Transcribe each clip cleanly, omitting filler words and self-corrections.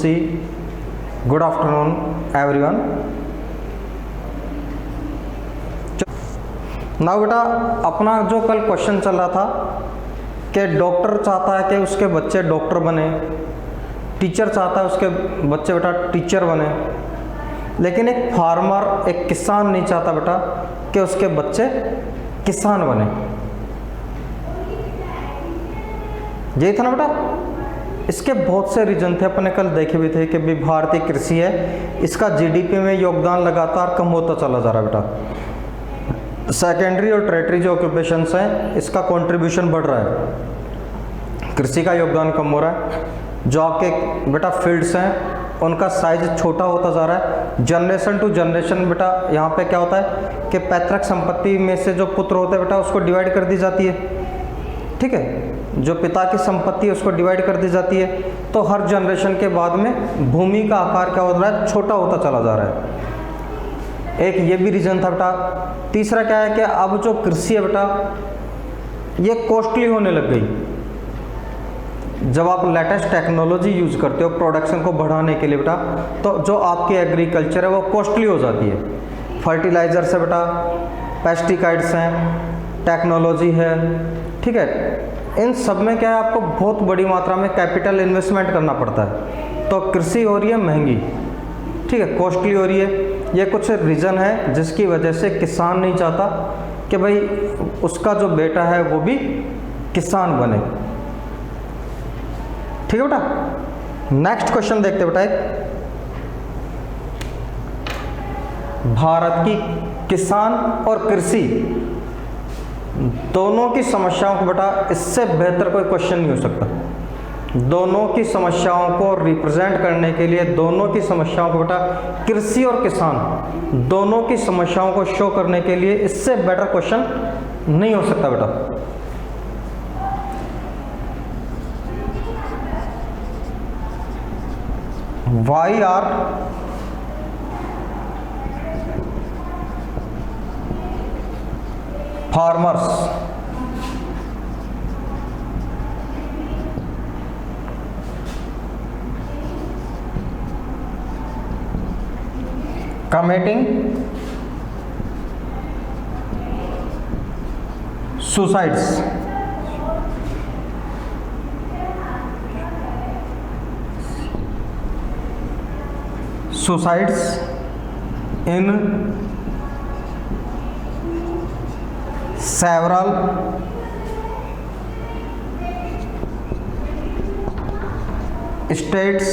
सी, good afternoon everyone. ना बेटा, अपना जो कल क्वेश्चन चल रहा था कि डॉक्टर चाहता है कि उसके बच्चे डॉक्टर बने, टीचर चाहता है उसके बच्चे बेटा टीचर बने, लेकिन एक फार्मर, एक किसान नहीं चाहता बेटा कि उसके बच्चे किसान बने। यही था ना बेटा। इसके बहुत से रीजन थे, अपने कल देखे भी थे कि भी भारतीय कृषि है, इसका जीडीपी में योगदान लगातार कम होता चला जा रहा है बेटा। सेकेंडरी और टर्टियरी जो ऑक्यूपेशंस हैं, इसका कंट्रीब्यूशन बढ़ रहा है, कृषि का योगदान कम हो रहा है। जो आपके बेटा फील्ड्स हैं उनका साइज छोटा होता जा रहा है। जनरेशन टू जनरेशन बेटा यहाँ पे क्या होता है कि पैतृक संपत्ति में से जो पुत्र होते हैं बेटा उसको डिवाइड कर दी जाती है, ठीक है। जो पिता की संपत्ति है उसको डिवाइड कर दी जाती है, तो हर जनरेशन के बाद में भूमि का आकार क्या हो रहा है, छोटा होता चला जा रहा है। एक ये भी रीजन था बेटा। तीसरा क्या है कि अब जो कृषि है बेटा ये कॉस्टली होने लग गई। जब आप लेटेस्ट टेक्नोलॉजी यूज करते हो प्रोडक्शन को बढ़ाने के लिए बेटा, तो जो आपकी एग्रीकल्चर है वो कॉस्टली हो जाती है। फर्टिलाइजर्स है बेटा, पेस्टिसाइड्स हैं, टेक्नोलॉजी है, ठीक है। इन सब में क्या है, आपको बहुत बड़ी मात्रा में कैपिटल इन्वेस्टमेंट करना पड़ता है, तो कृषि हो रही है महंगी, ठीक है, कॉस्टली हो रही है। ये कुछ रीज़न है जिसकी वजह से किसान नहीं चाहता कि भाई उसका जो बेटा है वो भी किसान बने, ठीक है बेटा। नेक्स्ट क्वेश्चन देखते बेटा। एक भारत की किसान और कृषि दोनों की समस्याओं को बेटा, इससे बेहतर कोई क्वेश्चन नहीं हो सकता। दोनों की समस्याओं को रिप्रेजेंट करने के लिए, दोनों की समस्याओं को बेटा, कृषि और किसान दोनों की समस्याओं को शो करने के लिए इससे बेटर क्वेश्चन नहीं हो सकता बेटा। Why are farmers committing suicides? Suicides in several states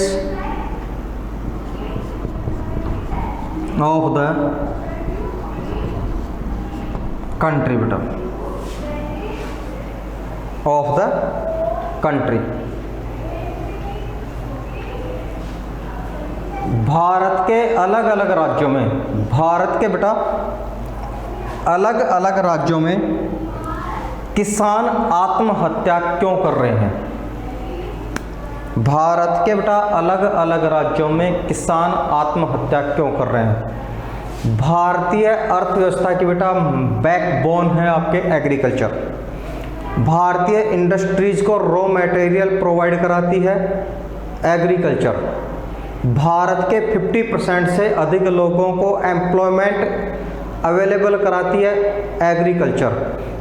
of the country बेटा, of the country। भारत के अलग अलग राज्यों में, भारत के बेटा अलग अलग राज्यों में किसान आत्महत्या क्यों कर रहे हैं? भारत के बेटा अलग अलग राज्यों में किसान आत्महत्या क्यों कर रहे हैं? भारतीय अर्थव्यवस्था की बेटा बैकबोन है आपके एग्रीकल्चर। भारतीय इंडस्ट्रीज को रॉ मटेरियल प्रोवाइड कराती है एग्रीकल्चर। भारत के 50% से अधिक लोगों को एम्प्लॉयमेंट अवेलेबल कराती है एग्रीकल्चर।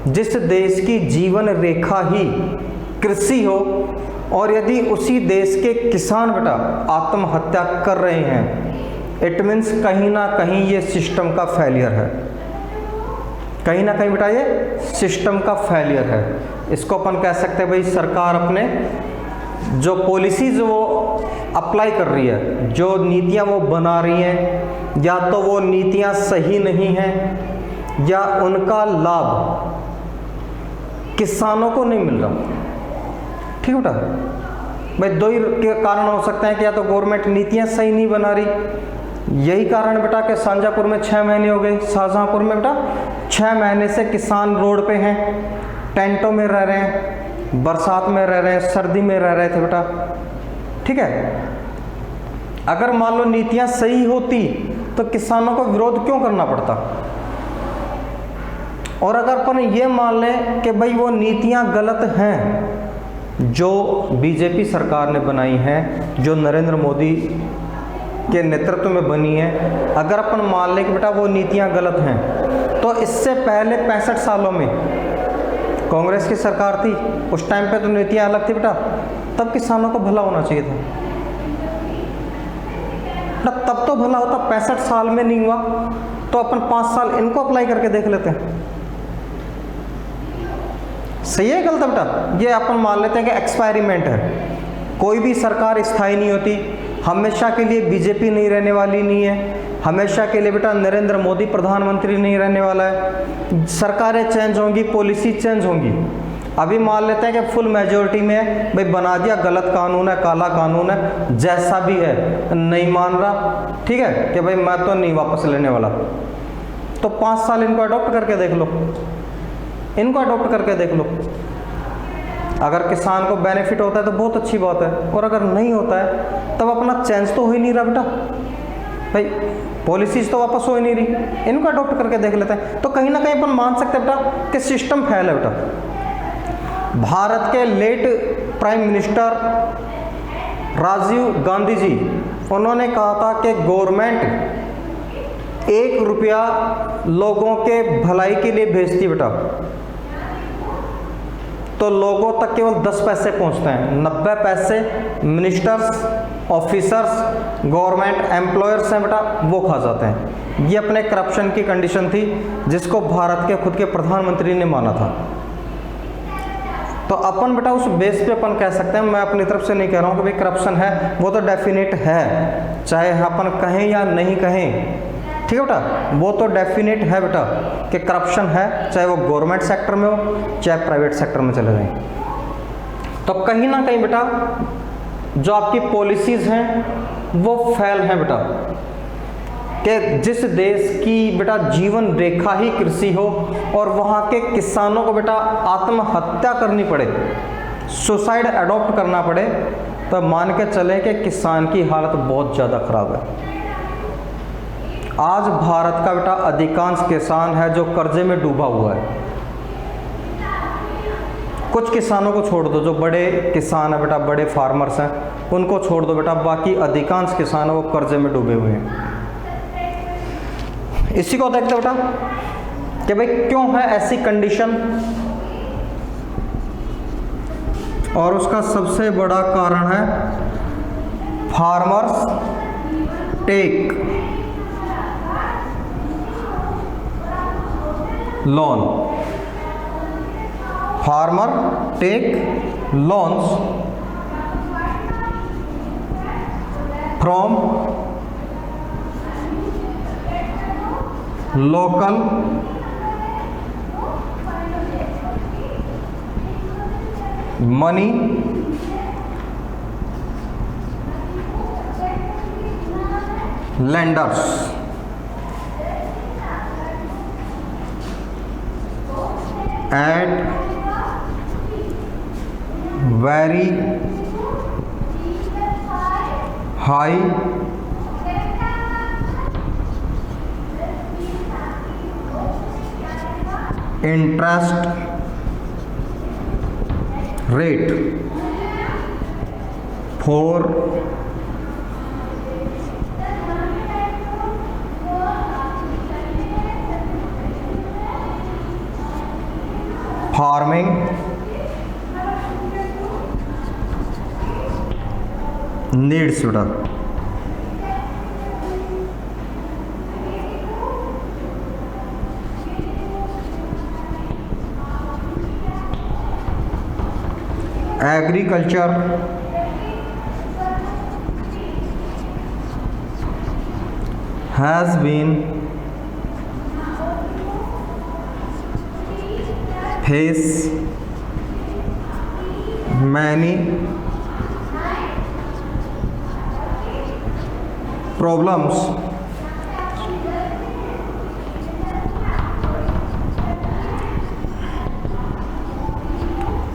जिस देश की जीवन रेखा ही कृषि हो और यदि उसी देश के किसान बेटा आत्महत्या कर रहे हैं, इट मीन्स कहीं ना कहीं ये सिस्टम का फेलियर है, कहीं ना कहीं बेटा ये सिस्टम का फेलियर है। इसको अपन कह सकते हैं भाई सरकार अपने जो पॉलिसीज वो अप्लाई कर रही है, जो नीतियां वो बना रही हैं, या तो वो नीतियां सही नहीं हैं या उनका लाभ किसानों को नहीं मिल रहा, ठीक बेटा। भाई दो ही कारण हो सकते हैं कि या तो गवर्नमेंट नीतियां सही नहीं बना रही, यही कारण बेटा कि शाहजहाँपुर में 6 महीने हो गए, शाहजहाँपुर में बेटा 6 महीने से किसान रोड पे हैं, टेंटों में रह रहे हैं, बरसात में रह रहे हैं, सर्दी में रह रहे थे बेटा, ठीक है। अगर मान लो नीतियां सही होती तो किसानों को विरोध क्यों करना पड़ता? और अगर अपन ये मान लें कि भाई वो नीतियां गलत हैं, जो बीजेपी सरकार ने बनाई है, जो नरेंद्र मोदी के नेतृत्व में बनी है, अगर अपन मान लें कि बेटा वो नीतियां गलत हैं, तो इससे पहले 65 सालों में कांग्रेस की सरकार थी, उस टाइम पे तो नीतियां अलग थी बेटा, तब किसानों को भला होना चाहिए था बेटा, तब तो भला होता। 65 साल में नहीं हुआ तो अपन 5 साल इनको अप्लाई करके देख लेते हैं। सही है गलत बेटा? ये अपन मान लेते हैं कि एक्सपेरिमेंट है। कोई भी सरकार स्थायी नहीं होती, हमेशा के लिए बीजेपी नहीं रहने वाली नहीं है, हमेशा के लिए बेटा नरेंद्र मोदी प्रधानमंत्री नहीं रहने वाला है। सरकारें चेंज होंगी, पॉलिसी चेंज होंगी। अभी मान लेते हैं कि फुल मेजोरिटी में भाई बना दिया, गलत कानून है, काला कानून है, जैसा भी है, नहीं मान रहा, ठीक है कि भाई मैं तो नहीं वापस लेने वाला, तो 5 साल इनको अडॉप्ट करके देख लो, इनको अडॉप्ट करके देख लो। अगर किसान को बेनिफिट होता है तो बहुत अच्छी बात है, और अगर नहीं होता है तब अपना चेंज तो हो ही नहीं रहा बेटा, भाई पॉलिसीज तो वापस हो ही नहीं रही, इनको अडॉप्ट करके देख लेते हैं। तो कहीं ना कहीं अपन मान सकते हैं बेटा कि सिस्टम फेल है बेटा। भारत के late prime minister Rajiv Gandhi ji, उन्होंने कहा था कि गवर्नमेंट 1 रुपया लोगों के भलाई के लिए भेजती बेटा, तो लोगों तक केवल 10 पैसे पहुंचते हैं, 90 पैसे मिनिस्टर्स, ऑफिसर्स, गवर्नमेंट एम्प्लॉयर्स हैं बेटा, वो खा जाते हैं। ये अपने करप्शन की कंडीशन थी जिसको भारत के खुद के प्रधानमंत्री ने माना था। तो अपन बेटा उस बेस पे अपन कह सकते हैं, मैं अपनी तरफ से नहीं कह रहा हूँ कि भाई करप्शन है, वो तो डेफिनेट है, चाहे अपन कहें या नहीं कहें, ठीक है बेटा, वो तो डेफिनेट है बेटा कि करप्शन है, चाहे वो गवर्नमेंट सेक्टर में हो चाहे प्राइवेट सेक्टर में चले जाए। तो कहीं ना कहीं बेटा जो आपकी पॉलिसीज हैं वो फेल हैं बेटा, कि जिस देश की बेटा जीवन रेखा ही कृषि हो और वहाँ के किसानों को बेटा आत्महत्या करनी पड़े, सुसाइड अडॉप्ट करना पड़े, तो मान के चले कि किसान की हालत बहुत ज़्यादा खराब है। आज भारत का बेटा अधिकांश किसान है जो कर्जे में डूबा हुआ है। कुछ किसानों को छोड़ दो, जो बड़े किसान है बेटा, बड़े फार्मर्स हैं, उनको छोड़ दो बेटा, बाकी अधिकांश किसान वो कर्जे में डूबे हुए हैं। इसी को देखते बेटा कि भाई क्यों है ऐसी कंडीशन, और उसका सबसे बड़ा कारण है farmers take loan, farmer take loans from local money lenders at very high interest rate for farming needs बेटा। Agriculture has been face many problems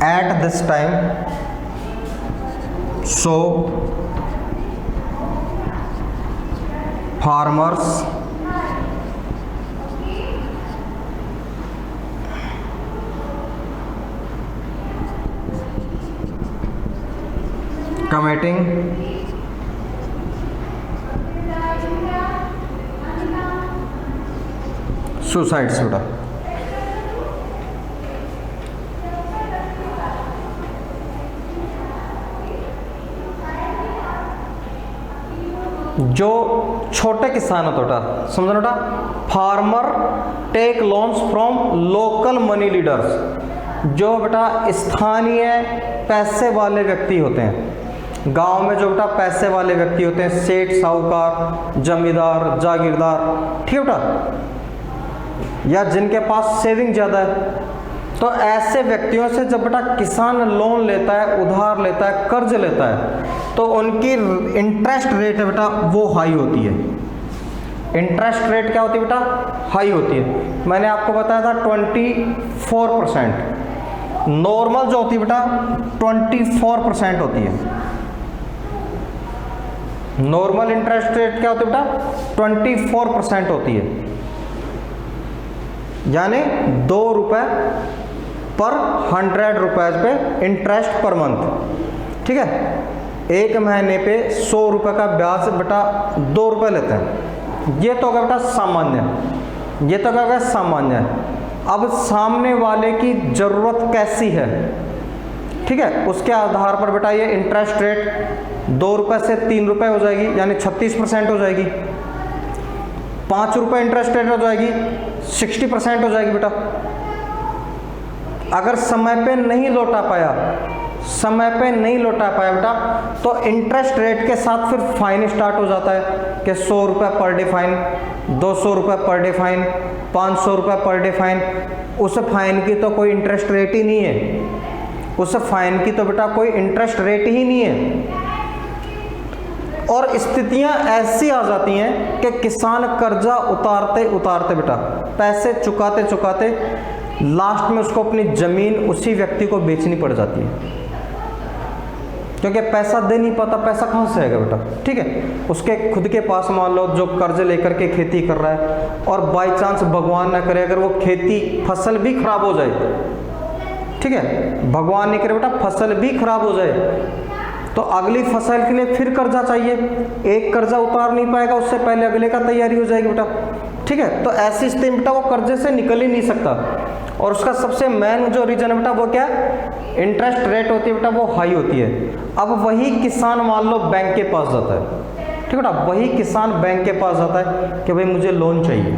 at this time, so farmers committing suicides बेटा। जो छोटे किसान होते बेटा, समझो बेटा, farmer take loans from local money leaders, जो बेटा स्थानीय पैसे वाले व्यक्ति होते हैं, गांव में जो बेटा पैसे वाले व्यक्ति होते हैं, सेठ, साहूकार, जमींदार, जागीरदार, ठीक है बेटा, या जिनके पास सेविंग ज़्यादा है, तो ऐसे व्यक्तियों से जब बेटा किसान लोन लेता है, उधार लेता है, कर्ज लेता है, तो उनकी इंटरेस्ट रेट है बेटा वो हाई होती है। इंटरेस्ट रेट क्या होती है बेटा? हाई होती है। मैंने आपको बताया था 24%, नॉर्मल जो होती है बेटा 24% होती है। नॉर्मल इंटरेस्ट रेट क्या होती है बेटा? 24% होती है, यानी 2 रुपये पर 100 रुपये पे इंटरेस्ट पर मंथ, ठीक है। एक महीने पे 100 रुपये का ब्याज बेटा 2 रुपये लेते हैं। ये तो क्या बेटा सामान्य, ये तो क्या सामान्य है। अब सामने वाले की ज़रूरत कैसी है, ठीक है, उसके आधार पर बेटा ये इंटरेस्ट रेट 2 रुपये से 3 रुपये हो जाएगी, यानी 36% हो जाएगी। 5 रुपये इंटरेस्ट रेट हो जाएगी, 60% हो जाएगी बेटा। अगर समय पे नहीं लौटा पाया, समय पे नहीं लौटा पाया बेटा, तो इंटरेस्ट रेट के साथ फिर फाइन स्टार्ट हो जाता है कि 100 रुपये पर डे फाइन, 200 रुपये पर डे फाइन, 500 रुपये पर डे फाइन। उस फाइन की तो कोई इंटरेस्ट रेट ही नहीं है, उस फाइन की तो बेटा कोई इंटरेस्ट रेट ही नहीं है। और स्थितियां ऐसी आ जाती हैं कि किसान कर्जा उतारते उतारते बेटा, पैसे चुकाते चुकाते लास्ट में उसको अपनी ज़मीन उसी व्यक्ति को बेचनी पड़ जाती है, क्योंकि पैसा दे नहीं पाता। पैसा कहाँ से आएगा बेटा, ठीक है। उसके खुद के पास मान लो जो कर्ज लेकर के खेती कर रहा है, और बाई चांस भगवान ना करे अगर वो खेती फसल भी खराब हो जाए, ठीक है, भगवान नहीं करे बेटा फसल भी खराब हो जाए, तो अगली फसल के लिए फिर कर्जा चाहिए। एक कर्जा उतार नहीं पाएगा, उससे पहले अगले का तैयारी हो जाएगी बेटा, ठीक है। तो ऐसी स्थिति में बेटा वो कर्जे से निकल ही नहीं सकता, और उसका सबसे मेन जो रीजन है बेटा वो क्या है? इंटरेस्ट रेट होती है बेटा वो हाई होती है। अब वही किसान मान लो बैंक के पास जाता है, ठीक है बेटा, वही किसान बैंक के पास जाता है कि भाई मुझे लोन चाहिए।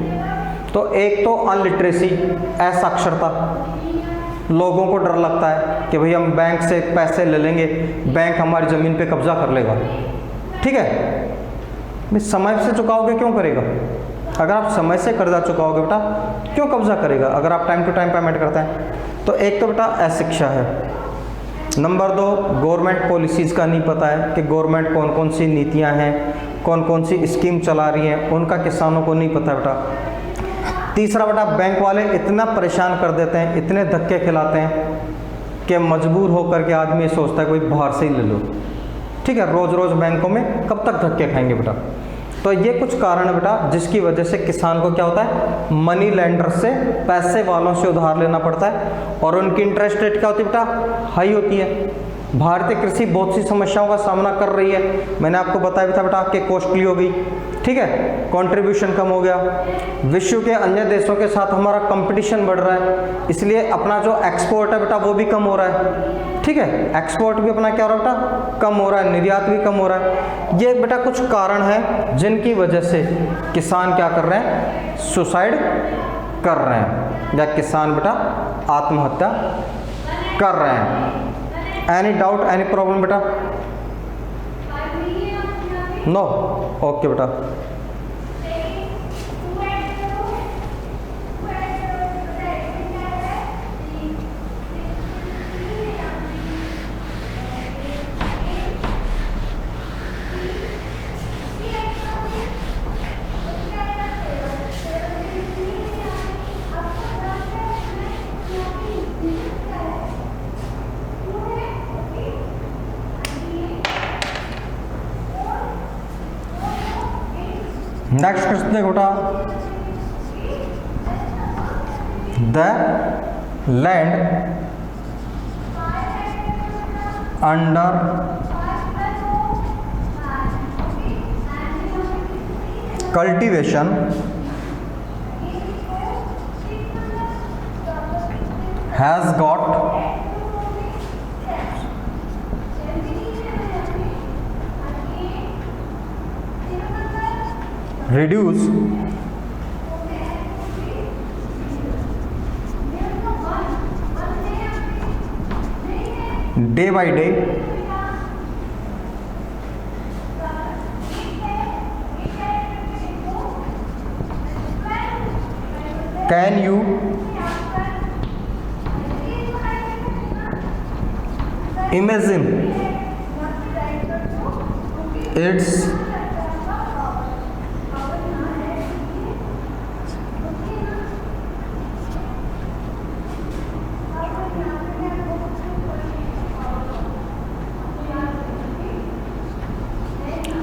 तो एक तो अनलिटरेसी, असाक्षरता, लोगों को डर लगता है कि भाई हम बैंक से पैसे ले लेंगे, बैंक हमारी ज़मीन पे कब्जा कर लेगा, ठीक है। भाई समय से चुकाओगे क्यों करेगा? अगर आप समय से कर्जा चुकाओगे बेटा क्यों कब्जा करेगा, अगर आप टाइम टू टाइम पेमेंट करते हैं। तो एक तो बेटा अशिक्षा है। नंबर 2, गवर्नमेंट पॉलिसीज़ का नहीं पता है कि गवर्नमेंट कौन कौन सी नीतियां हैं, कौन कौन सी स्कीम चला रही हैं, उनका किसानों को नहीं पता बेटा। तीसरा बेटा, बैंक वाले इतना परेशान कर देते हैं, इतने धक्के खिलाते हैं कि मजबूर होकर के आदमी ये सोचता है कोई बाहर से ही ले लो, ठीक है। रोज़ रोज़ बैंकों में कब तक धक्के खाएंगे बेटा। तो ये कुछ कारण है बेटा जिसकी वजह से किसान को क्या होता है, मनी लेंडर से, पैसे वालों से उधार लेना पड़ता है, और उनकी इंटरेस्ट रेट क्या होती है बेटा? हाई होती है। भारतीय कृषि बहुत सी समस्याओं का सामना कर रही है। मैंने आपको बताया था बेटा कि कॉस्टली हो गई, ठीक है, कंट्रीब्यूशन कम हो गया, विश्व के अन्य देशों के साथ हमारा कंपटीशन बढ़ रहा है, इसलिए अपना जो एक्सपोर्ट है बेटा वो भी कम हो रहा है, ठीक है। एक्सपोर्ट भी अपना क्या हो रहा है बेटा? कम हो रहा है, निर्यात भी कम हो रहा है। ये बेटा कुछ कारण हैं जिनकी वजह से किसान क्या कर रहे हैं? सुसाइड कर रहे हैं, या किसान बेटा आत्महत्या कर रहे हैं। एनी डाउट, एनी प्रॉब्लम बेटा? नो, ओके बेटा। नेक्स्ट क्वेश्चन देखो बेटा, the land under cultivation has got reduced day by day can you imagine its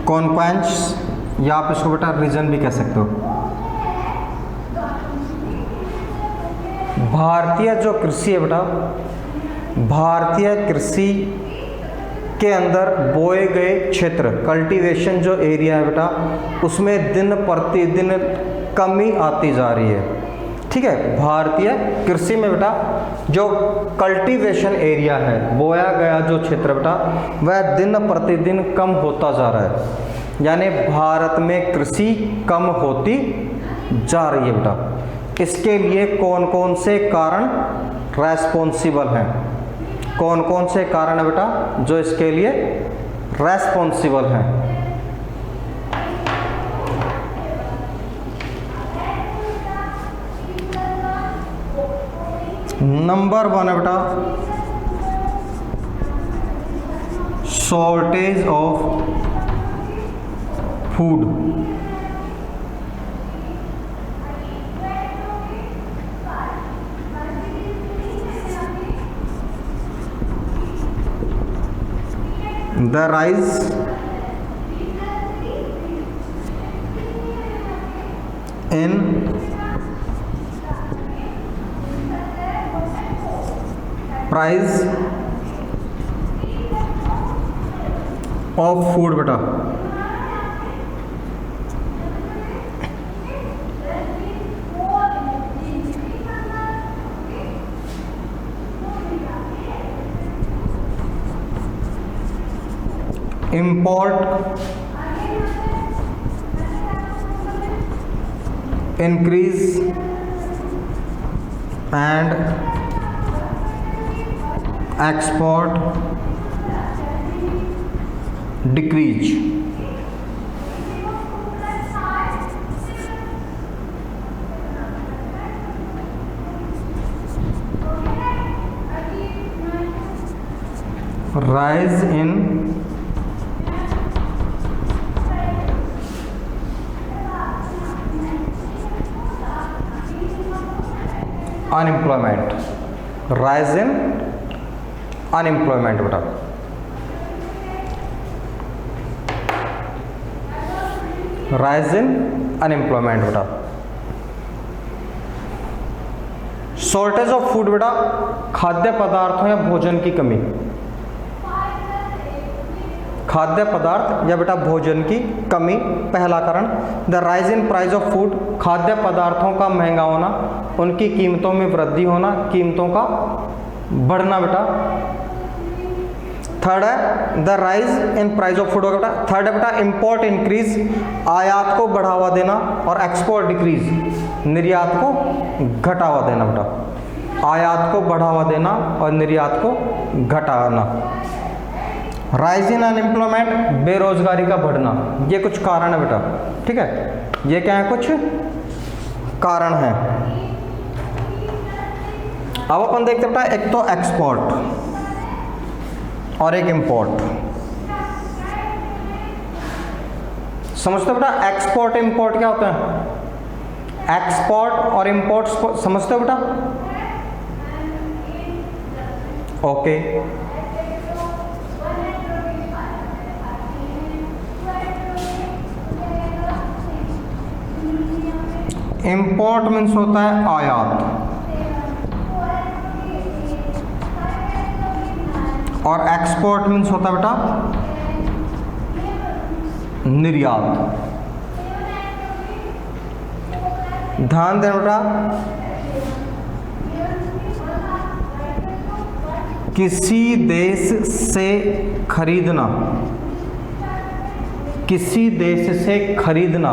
कॉन्क्वेंस, या आप इसको बेटा रीजन भी कह सकते हो। भारतीय जो कृषि है बेटा, भारतीय कृषि के अंदर बोए गए क्षेत्र, कल्टीवेशन जो एरिया है बेटा, उसमें दिन प्रतिदिन कमी आती जा रही है। ठीक है, भारतीय कृषि में बेटा जो कल्टीवेशन एरिया है, बोया गया जो क्षेत्र बेटा, वह दिन प्रतिदिन कम होता जा रहा है। यानी भारत में कृषि कम होती जा रही है बेटा। इसके लिए कौन कौन से कारण रेस्पॉन्सिबल हैं? कौन कौन से कारण है बेटा जो इसके लिए रेस्पॉन्सिबल हैं? नंबर 1 है बेटा shortage of food. The rise in price of food बेटा, import increase and export decrease। rise in unemployment, rise in unemployment बेटा। राइज इन अनएम्प्लॉयमेंट बेटा। शॉर्टेज ऑफ फूड बेटा, खाद्य पदार्थों या भोजन की कमी। खाद्य पदार्थ या बेटा भोजन की कमी पहला कारण। The rise in price of food, खाद्य पदार्थों का महंगा होना, उनकी कीमतों में वृद्धि होना, कीमतों का बढ़ना बेटा। थर्ड है the rise in price of food होगा बेटा। थर्ड है बेटा इंपोर्ट इंक्रीज, आयात को बढ़ावा देना, और एक्सपोर्ट डिक्रीज, निर्यात को घटावा देना बेटा। आयात को बढ़ावा देना और निर्यात को घटाना। राइज इन अनएम्प्लॉयमेंट, बेरोजगारी का बढ़ना। ये कुछ कारण है बेटा। ठीक है, ये क्या है? कुछ कारण है। अब अपन देखते बेटा, एक तो एक्सपोर्ट और एक इंपोर्ट। समझते बेटा एक्सपोर्ट इंपोर्ट क्या होता है? एक्सपोर्ट और इंपोर्ट समझते हो बेटा? ओके, इंपोर्ट मीन्स होता है आयात, और एक्सपोर्ट मीन्स होता है बेटा निर्यात। ध्यान देना बेटा, किसी देश से खरीदना, किसी देश से खरीदना,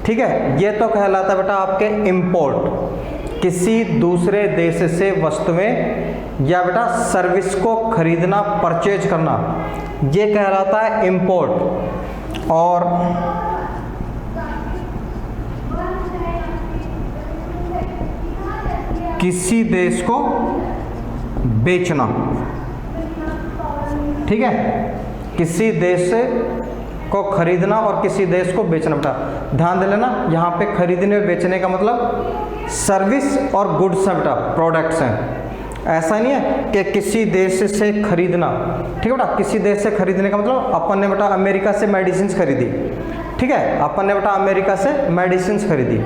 ठीक है, ये तो कहलाता है बेटा आपके इंपोर्ट। किसी दूसरे देश से वस्तुएं या बेटा सर्विस को खरीदना, परचेज करना, ये कहलाता है इंपोर्ट। और किसी देश को बेचना, ठीक है, किसी देश से को खरीदना और किसी देश को बेचना। बेटा ध्यान दे लेना, यहाँ पे खरीदने बेचने का मतलब सर्विस और गुड्स है बेटा, प्रोडक्ट्स हैं। ऐसा नहीं है कि किसी देश से खरीदना, ठीक है बेटा, किसी देश से खरीदने का मतलब अपन ने बेटा अमेरिका से मेडिसिन खरीदी, ठीक है, अपन ने बेटा अमेरिका से मेडिसिन खरीदी,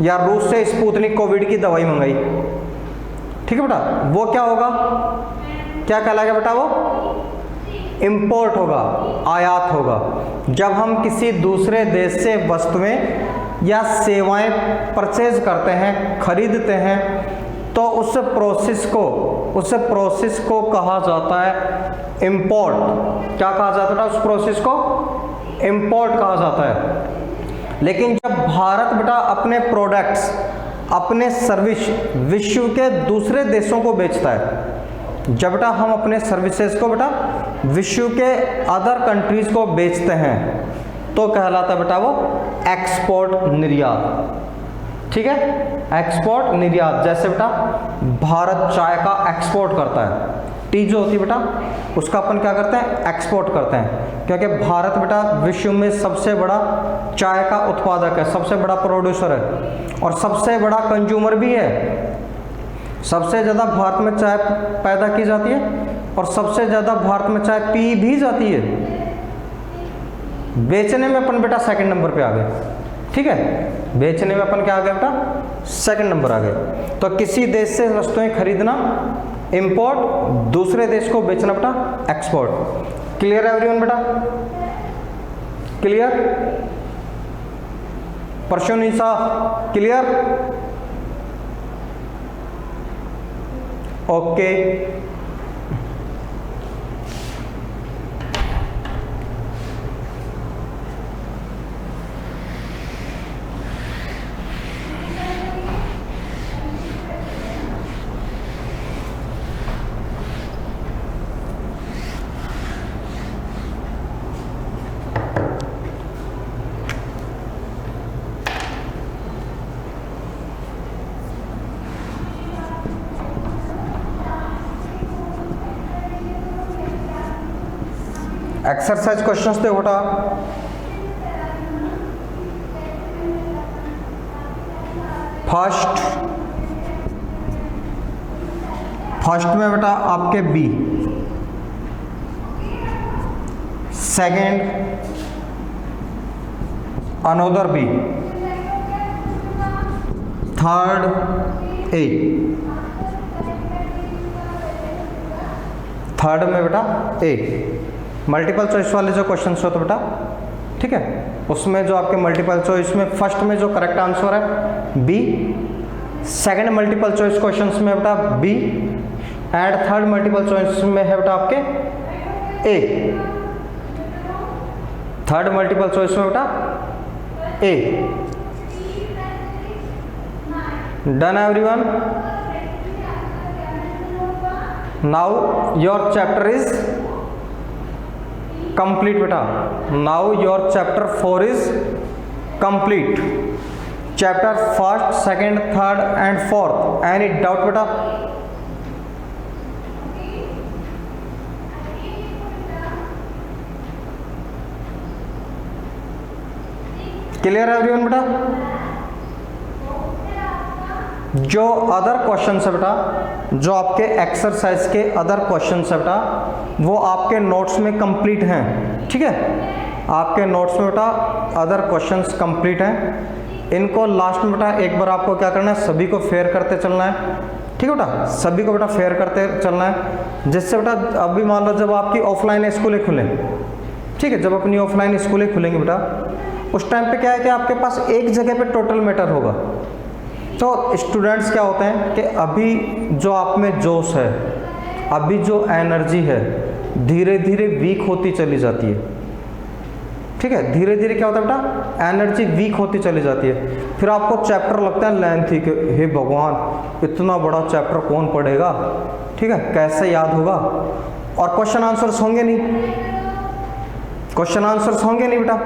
या रूस से स्पुतनिक कोविड की दवाई मंगाई, ठीक है बेटा, वो क्या होगा, क्या कहलाएगा बेटा, वो इंपोर्ट होगा, आयात होगा। जब हम किसी दूसरे देश से वस्तुएं या सेवाएं परचेज करते हैं, खरीदते हैं, तो उस प्रोसेस को कहा जाता है इंपोर्ट। क्या कहा जाता है उस प्रोसेस को? इंपोर्ट कहा जाता है। लेकिन जब भारत बेटा अपने प्रोडक्ट्स, अपने सर्विस विश्व के दूसरे देशों को बेचता है, जब बेटा हम अपने सर्विसेज को बेटा विश्व के अदर कंट्रीज को बेचते हैं, तो कहलाता है बेटा वो एक्सपोर्ट निर्यात, ठीक है, एक्सपोर्ट निर्यात। जैसे बेटा भारत चाय का एक्सपोर्ट करता है, टी जो होती है बेटा उसका अपन क्या करते हैं, एक्सपोर्ट करते हैं, क्योंकि भारत बेटा विश्व में सबसे बड़ा चाय का उत्पादक है, सबसे बड़ा प्रोड्यूसर है और सबसे बड़ा कंज्यूमर भी है। सबसे ज़्यादा भारत में चाय पैदा की जाती है और सबसे ज़्यादा भारत में चाय पी भी जाती है। बेचने में अपन बेटा सेकंड नंबर पे आ गए, ठीक है, बेचने में अपन क्या आ गए बेटा, सेकंड नंबर आ गए। तो किसी देश से वस्तुएं खरीदना इंपोर्ट, दूसरे देश को बेचना बेटा एक्सपोर्ट। क्लियर एवरीवन बेटा, क्लियर? परशुनिसा क्लियर? ओके। एक्सरसाइज क्वेश्चंस थे बेटा, फर्स्ट में बेटा आपके B, second another B, third A, third में बेटा ए। मल्टीपल चॉइस वाले जो क्वेश्चंस होते बेटा, ठीक है, उसमें जो आपके मल्टीपल चॉइस में फर्स्ट में जो करेक्ट आंसर है B, second multiple choice questions में बेटा B, and third multiple choice में है बेटा आपके ए। थर्ड मल्टीपल चॉइस में बेटा A. Done everyone? Now your chapter is complete beta. Now your chapter 4 is complete. Chapter first, second, third and fourth. Any doubt beta? Clear everyone beta? जो other question है बेटा, जो आपके exercise के other question है बेटा, वो आपके नोट्स में कंप्लीट हैं, ठीक है, आपके नोट्स में बेटा अदर क्वेश्चंस कंप्लीट हैं। इनको लास्ट में बेटा एक बार आपको क्या करना है, सभी को फेयर करते चलना है, ठीक है बेटा, सभी को बेटा फेयर करते चलना है, जिससे बेटा अभी मान लो जब आपकी ऑफलाइन स्कूलें खुलें, ठीक है, जब अपनी ऑफलाइन स्कूलें खुलेंगी बेटा, उस टाइम पे क्या है कि आपके पास एक जगह पे टोटल मैटर होगा, तो स्टूडेंट्स क्या होते हैं कि अभी जो आप में जोश है, अभी जो एनर्जी है, धीरे धीरे वीक होती चली जाती है। ठीक है, धीरे धीरे क्या होता है बेटा, एनर्जी वीक होती चली जाती है। फिर आपको चैप्टर लगता है लेंथी के, हे भगवान इतना बड़ा चैप्टर कौन पढ़ेगा, ठीक है, कैसे याद होगा, और क्वेश्चन आंसर्स होंगे नहीं, क्वेश्चन आंसर्स होंगे नहीं बेटा।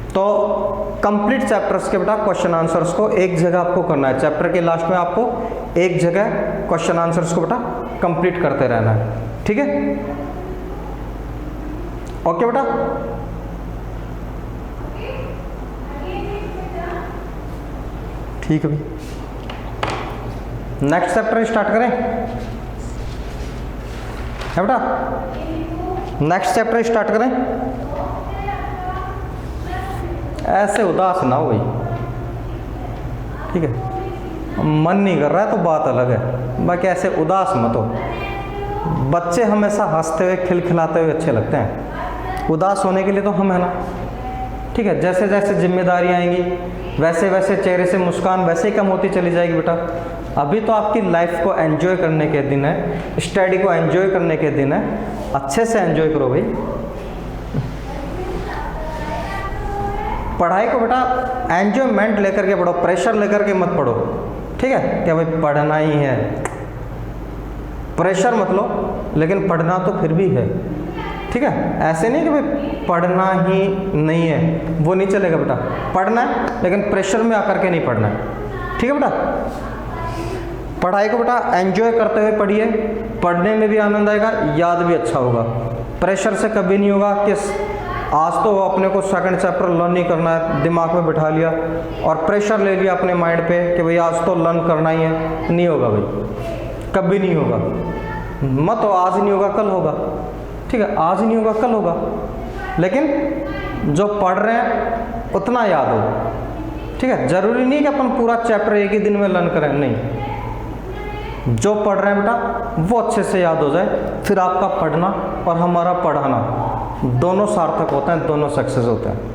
तो कंप्लीट चैप्टर्स के बेटा क्वेश्चन आंसर्स को एक जगह आपको करना है, चैप्टर के लास्ट में आपको एक जगह क्वेश्चन आंसर्स को बेटा कंप्लीट करते रहना है। ठीक है, ओके बेटा। ठीक है, नेक्स्ट चैप्टर स्टार्ट करें, है बेटा, नेक्स्ट चैप्टर स्टार्ट करें। ऐसे उदास ना हो भाई, ठीक है, मन नहीं कर रहा है तो बात अलग है, बाकी ऐसे उदास मत हो। बच्चे हमेशा हंसते हुए खिलखिलाते हुए अच्छे लगते हैं, उदास होने के लिए तो हम है ना। ठीक है, जैसे जैसे जिम्मेदारी आएंगी वैसे वैसे चेहरे से मुस्कान वैसे ही कम होती चली जाएगी बेटा। अभी तो आपकी लाइफ को एंजॉय करने के दिन है, स्टडी को एंजॉय करने के दिन है, अच्छे से एंजॉय करो भाई। पढ़ाई को बेटा एंजॉयमेंट लेकर के पढ़ो, प्रेशर लेकर के मत पढ़ो। ठीक है, क्या भाई पढ़ना ही है, प्रेशर मत लो, लेकिन पढ़ना तो फिर भी है। ठीक है, ऐसे नहीं कि भाई पढ़ना ही नहीं है, वो नहीं चलेगा बेटा। पढ़ना है लेकिन प्रेशर में आकर के नहीं पढ़ना है। ठीक है बेटा, पढ़ाई को बेटा एंजॉय करते हुए पढ़िए, पढ़ने में भी आनंद आएगा, याद भी अच्छा होगा। प्रेशर से कभी नहीं होगा कि आज तो अपने को सेकंड चैप्टर लर्न नहीं करना है, दिमाग में बिठा लिया और प्रेशर ले लिया अपने माइंड पे कि भाई आज तो लर्न करना ही है। नहीं होगा भाई, कभी नहीं होगा, मत हो, आज नहीं होगा कल होगा। ठीक है, आज नहीं होगा कल होगा, लेकिन जो पढ़ रहे हैं उतना याद हो। ठीक है, जरूरी नहीं कि अपन पूरा चैप्टर एक ही दिन में लर्न करें, नहीं, जो पढ़ रहे हैं बेटा वो अच्छे से याद हो जाए, फिर आपका पढ़ना और हमारा पढ़ाना दोनों सार्थक होते हैं, दोनों सक्सेस होते हैं।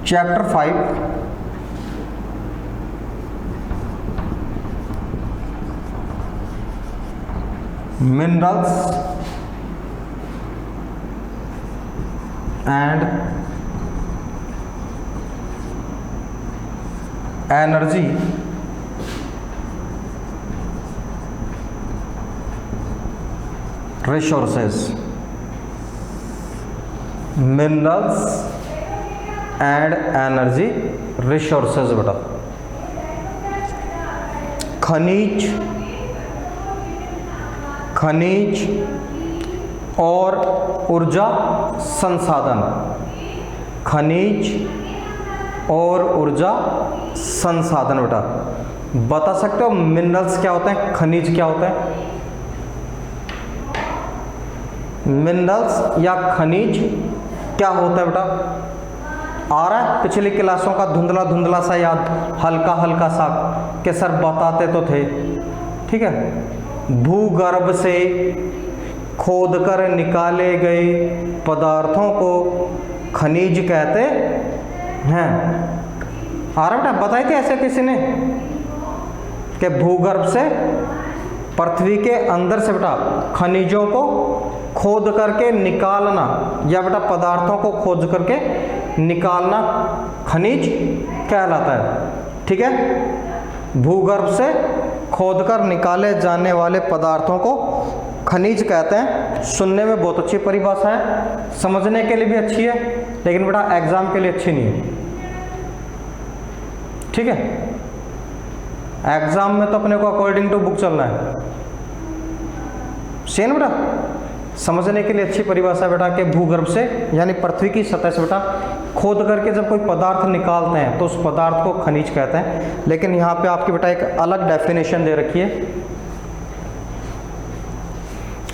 Chapter 5 minerals and energy resources. Minerals and energy resources बेटा, खनिज, खनिज और ऊर्जा संसाधन, खनिज और ऊर्जा संसाधन बेटा। बता सकते हो मिनरल्स क्या होते हैं, खनिज क्या होते हैं? मिनरल्स या खनिज क्या होता है बेटा? आ रहा है पिछली क्लासों का धुंधला धुंधला सा याद, हल्का हल्का सा, कि सर बताते तो थे। ठीक है, भूगर्भ से खोदकर निकाले गए पदार्थों को खनिज कहते हैं। आ रहा बेटा, बताए थे ऐसे किसी ने कि भूगर्भ से, पृथ्वी के अंदर से बेटा खनिजों को खोद करके निकालना, या बेटा पदार्थों को खोद करके निकालना खनिज कहलाता है। ठीक है, भूगर्भ से खोदकर निकाले जाने वाले पदार्थों को खनिज कहते हैं। सुनने में बहुत अच्छी परिभाषा है, समझने के लिए भी अच्छी है, लेकिन बेटा एग्जाम के लिए अच्छी नहीं है। ठीक है, एग्जाम में तो अपने को अकॉर्डिंग टू बुक चलना है। सेन बेटा, समझने के लिए अच्छी परिभाषा बेटा कि भूगर्भ से यानी पृथ्वी की सतह से बेटा खोद करके जब कोई पदार्थ निकालते हैं तो उस पदार्थ को खनिज कहते हैं। लेकिन यहाँ पे आपकी बेटा एक अलग डेफिनेशन दे रखी है,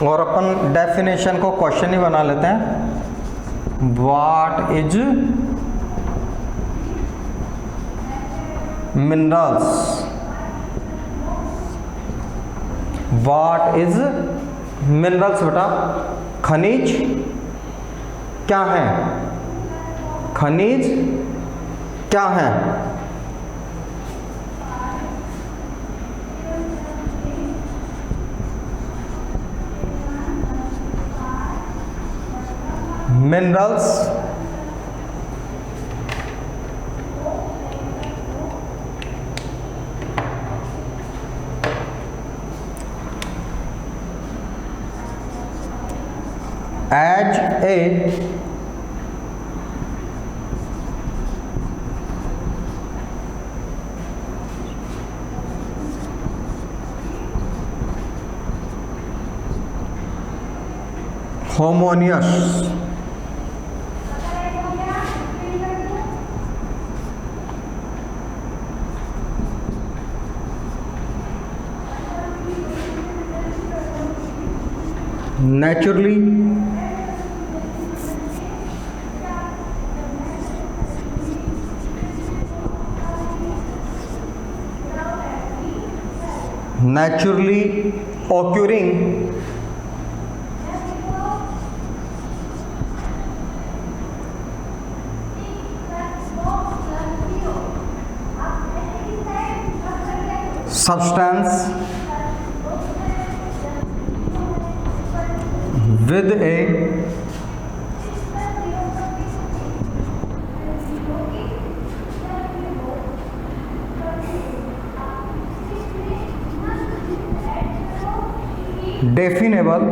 और अपन डेफिनेशन को क्वेश्चन ही बना लेते हैं। What is minerals? What is minerals बेटा? खनिज क्या है? खनिज क्या है? Minerals as a harmonious naturally occurring substance with a definable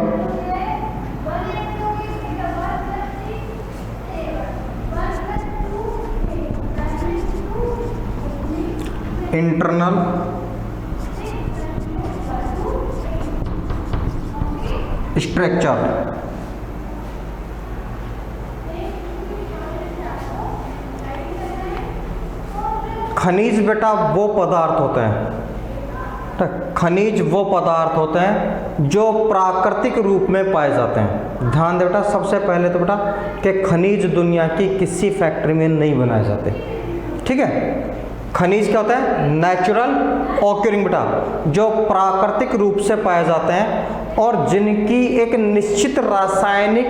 internal structure। खनिज बेटा वो पदार्थ होते हैं, खनिज वो पदार्थ होते हैं जो प्राकृतिक रूप में पाए जाते हैं। ध्यान दे बेटा, सबसे पहले तो बेटा कि खनिज दुनिया की किसी फैक्ट्री में नहीं बनाए जाते, ठीक है। खनिज क्या होता है? नेचुरल ऑक्यूरिंग बेटा, जो प्राकृतिक रूप से पाए जाते हैं और जिनकी एक निश्चित रासायनिक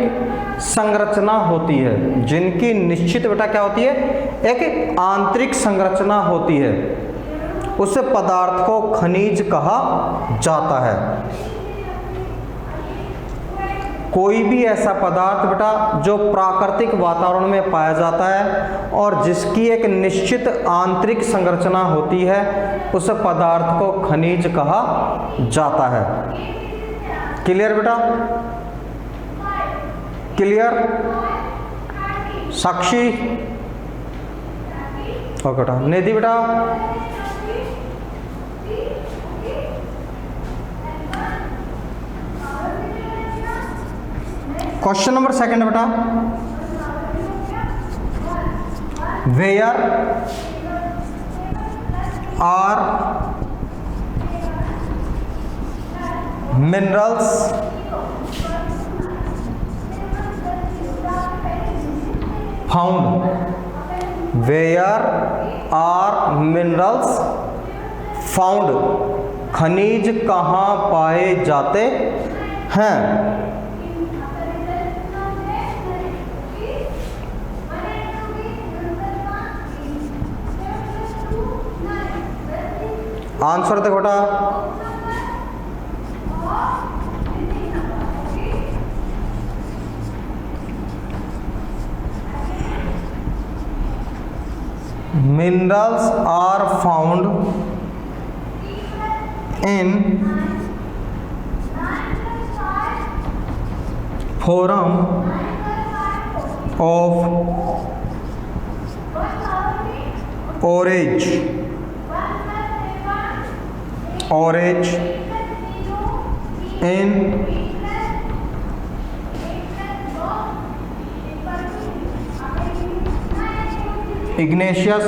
संरचना होती है। जिनकी निश्चित बेटा क्या होती है? एक आंतरिक संरचना होती है। उस पदार्थ को खनिज कहा जाता है। कोई भी ऐसा पदार्थ बेटा जो प्राकृतिक वातावरण में पाया जाता है और जिसकी एक निश्चित आंतरिक संरचना होती है, उस पदार्थ को खनिज कहा जाता है। क्लियर बेटा? क्लियर? साक्षी? ओके बेटा। निधि बेटा? क्वेश्चन नंबर सेकंड बेटा, where are minerals found? Where are minerals found? खनिज कहाँ पाए जाते हैं? आंसर देखो बेटा, minerals are found in form of orange in igneous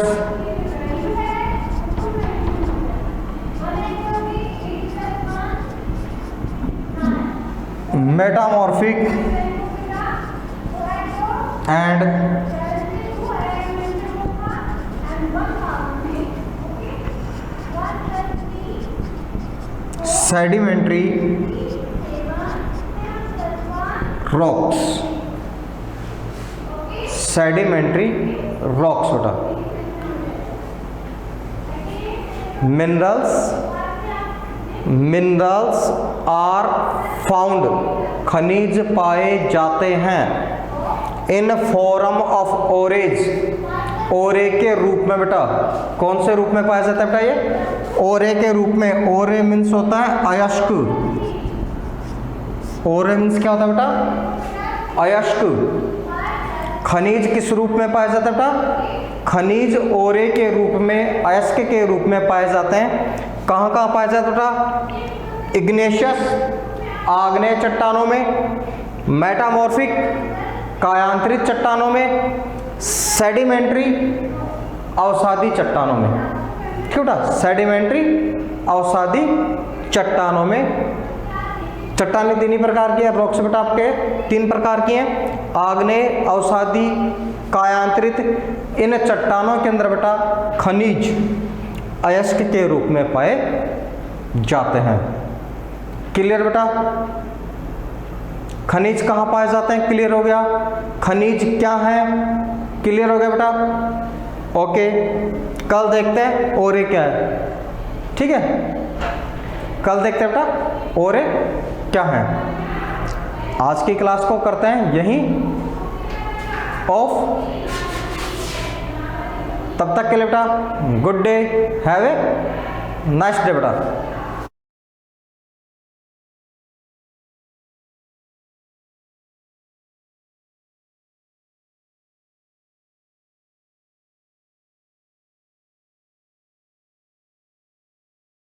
metamorphic and sedimentary rocks. Sedimentary rocks बेटा, मिनरल्स आर फाउंड, खनिज पाए जाते हैं इन फॉर्म ऑफ ओरेज, ओरे के रूप में। बेटा कौन से रूप में पाया जाता है बेटा? ये ओरे के रूप में। ओरे मीन्स होता है अयस्क। ओरे मीन्स क्या होता है बेटा? अयस्क। खनिज किस रूप में पाया जाता है बेटा? खनिज ओरे के रूप में, अयस्क के रूप में पाए जाते हैं। कहाँ कहाँ पाया जाता है बेटा? इग्नेशियस आग्नेय चट्टानों में, मेटामॉर्फिक कायांतरित चट्टानों में, सेडिमेंट्री अवसादी चट्टानों में। ठीक है बेटा, सेडिमेंट्री अवसादी चट्टानों में। चट्टानें तीन ही प्रकार की है रॉक्स बेटा, आपके 3 प्रकार की हैं, आग्नेय, अवसादी, कायांतरित। इन चट्टानों के अंदर बेटा खनिज अयस्क के रूप में पाए जाते हैं। क्लियर बेटा? खनिज कहाँ पाए जाते हैं? क्लियर हो गया। खनिज क्या है? क्लियर हो गया बेटा? ओके, कल देखते हैं ओरे क्या है। ठीक है, कल देखते हैं बेटा ओरे क्या है। आज की क्लास को करते हैं यहीं ऑफ। तब तक के लिए बेटा good day, have a nice day बेटा।